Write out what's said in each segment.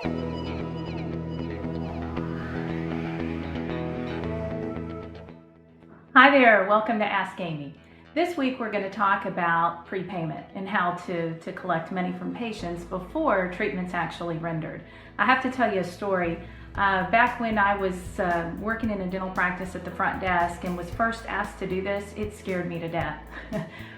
Hi there, welcome to Ask Amy. This week we're going to talk about prepayment and how to collect money from patients before treatment's actually rendered. I have to tell you a story. Back when I was working in a dental practice at the front desk and was first asked to do this, it scared me to death.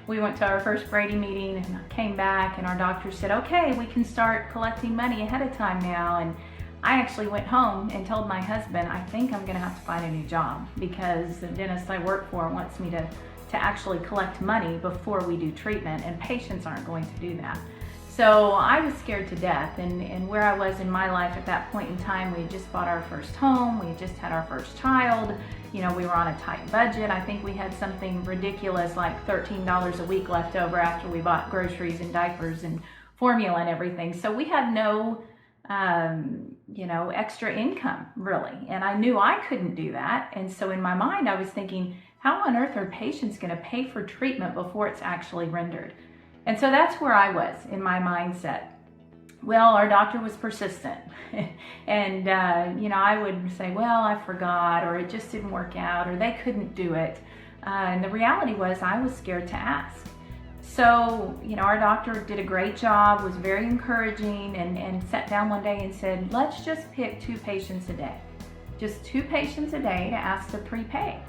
We went to our first Brady meeting and I came back and our doctor said, okay, we can start collecting money ahead of time now. And I actually went home and told my husband, I think I'm gonna have to find a new job because the dentist I work for wants me to actually collect money before we do treatment, and patients aren't going to do that. So I was scared to death, and where I was in my life at that point in time, we had just bought our first home, we had just had our first child, you know, we were on a tight budget. I think we had something ridiculous like $13 a week left over after we bought groceries and diapers and formula and everything. So we had no extra income really. And I knew I couldn't do that. And so in my mind, I was thinking, how on earth are patients going to pay for treatment before it's actually rendered? And so that's where I was in my mindset. Well, our doctor was persistent. And, I would say, well, I forgot, or it just didn't work out, or they couldn't do it. And the reality was I was scared to ask. So, our doctor did a great job, was very encouraging, and sat down one day and said, let's just pick 2 patients a day. Just 2 patients a day to ask to prepay.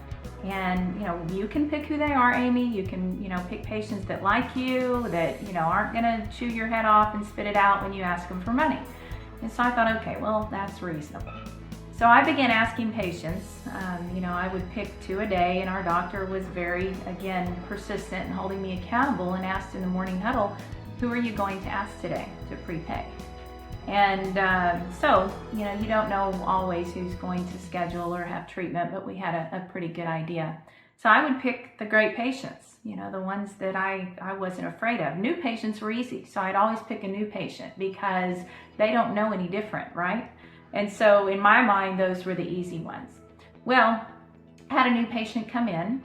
And, you can pick who they are, Amy. You can, pick patients that like you, that, aren't gonna chew your head off and spit it out when you ask them for money. And so I thought, okay, well, that's reasonable. So I began asking patients, I would pick 2 a day, and our doctor was very, again, persistent and holding me accountable, and asked in the morning huddle, who are you going to ask today to prepay? And so, you don't know always who's going to schedule or have treatment, but we had a pretty good idea. So I would pick the great patients, the ones that I wasn't afraid of. New patients were easy, so I'd always pick a new patient because they don't know any different, right? And so in my mind, those were the easy ones. Well, I had a new patient come in,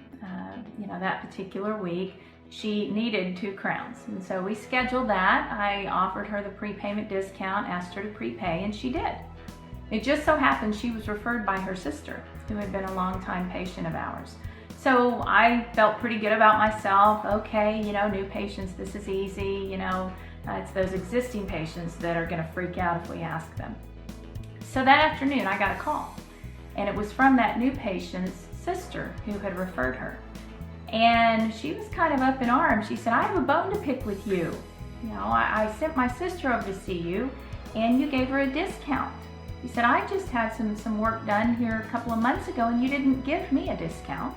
that particular week. She needed 2 crowns. And so we scheduled that. I offered her the prepayment discount, asked her to prepay, and she did. It just so happened she was referred by her sister, who had been a longtime patient of ours. So I felt pretty good about myself. Okay, new patients, this is easy. It's those existing patients that are gonna freak out if we ask them. So that afternoon I got a call, and it was from that new patient's sister who had referred her. And she was kind of up in arms. She said, I have a bone to pick with you. I sent my sister over to see you, and you gave her a discount. He said, I just had some work done here a couple of months ago, and you didn't give me a discount.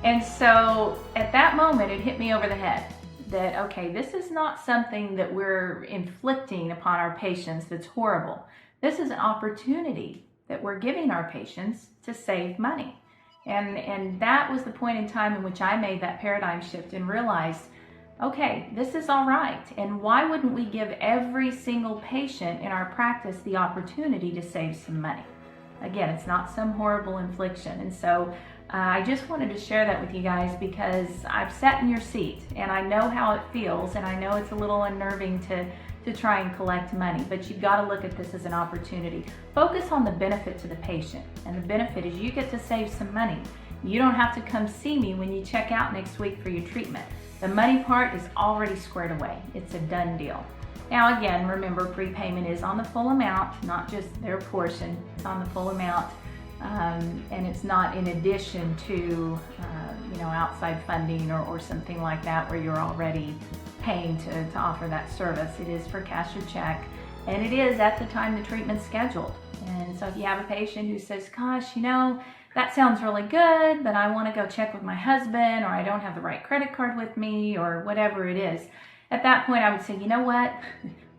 And so at that moment, it hit me over the head that, okay, this is not something that we're inflicting upon our patients that's horrible. This is an opportunity that we're giving our patients to save money. And that was the point in time in which I made that paradigm shift and realized, okay, this is all right. And why wouldn't we give every single patient in our practice the opportunity to save some money? Again, it's not some horrible infliction. And so I just wanted to share that with you guys because I've sat in your seat and I know how it feels, and I know it's a little unnerving to try and collect money, but you've got to look at this as an opportunity. Focus on the benefit to the patient, and the benefit is you get to save some money. You don't have to come see me when you check out next week for your treatment. The money part is already squared away. It's a done deal. Now again, remember, prepayment is on the full amount, not just their portion. It's on the full amount, and it's not in addition to outside funding or something like that where you're already paying to offer that service. It is for cash or check, and it is at the time the treatment's scheduled. And so if you have a patient who says, gosh, that sounds really good, but I want to go check with my husband, or I don't have the right credit card with me, or whatever it is, at that point I would say, you know what,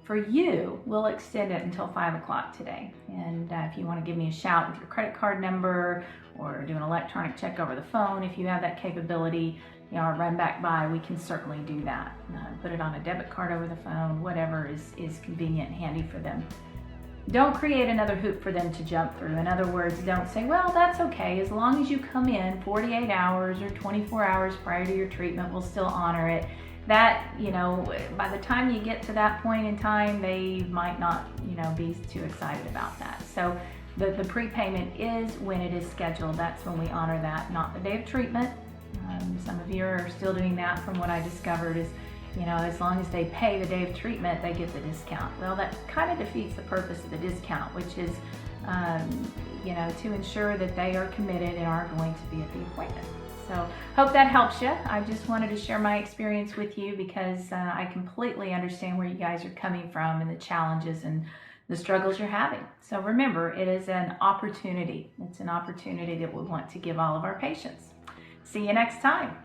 for you, we'll extend it until 5 o'clock today. And if you want to give me a shout with your credit card number, or do an electronic check over the phone, if you have that capability, or run back by, we can certainly do that. Put it on a debit card over the phone, whatever is convenient and handy for them. Don't create another hoop for them to jump through. In other words, don't say, well, that's okay. As long as you come in 48 hours or 24 hours prior to your treatment, we'll still honor it. that, by the time you get to that point in time, they might not, be too excited about that. So the prepayment is when it is scheduled. That's when we honor that, not the day of treatment. Some of you are still doing that from what I discovered is, as long as they pay the day of treatment, they get the discount. Well, that kind of defeats the purpose of the discount, which is, to ensure that they are committed and are going to be at the appointment. So hope that helps you. I just wanted to share my experience with you because I completely understand where you guys are coming from and the challenges and the struggles you're having. So remember, it is an opportunity. It's an opportunity that we want to give all of our patients. See you next time.